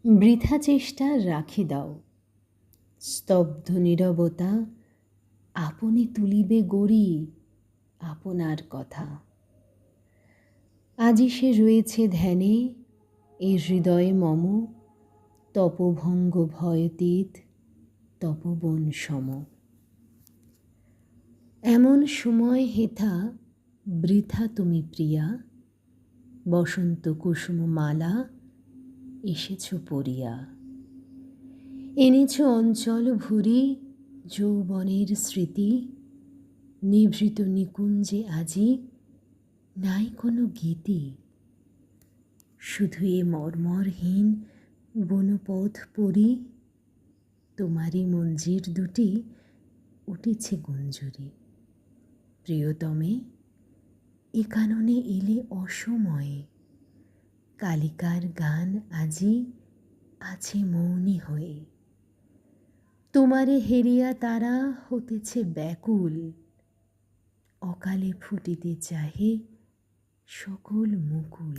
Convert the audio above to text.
বৃথা চেষ্টা রাখি দাও, স্তব্ধ নীরবতা আপনি তুলিবে গড়ি আপনার কথা। আজি সে রয়েছে ধ্যানে এ হৃদয়ে মম, তপভঙ্গ ভয়তীত তপবন সম। এমন সময় হেথা বৃথা তুমি প্রিয়া, বসন্ত কুসুম মালা এসেছ পরিয়া। এনেছ অঞ্চল ভুরি যৌবনের স্মৃতি, নিভৃত নিকুঞ্জে আজি নাই কোনো গীতি। শুধু এ মর্মরহীন বনপথ পরি, তোমারই মঞ্জির দুটি উঠেছে গুঞ্জরি। প্রিয়তমে এ কাননে এলে অসময়ে, কালিকার গান আজি আছে মৌনী হয়ে। তোমারে হেরিয়া তারা হতেছে ব্যাকুল, অকালে ফুটিতে চাহে সকল মুকুল।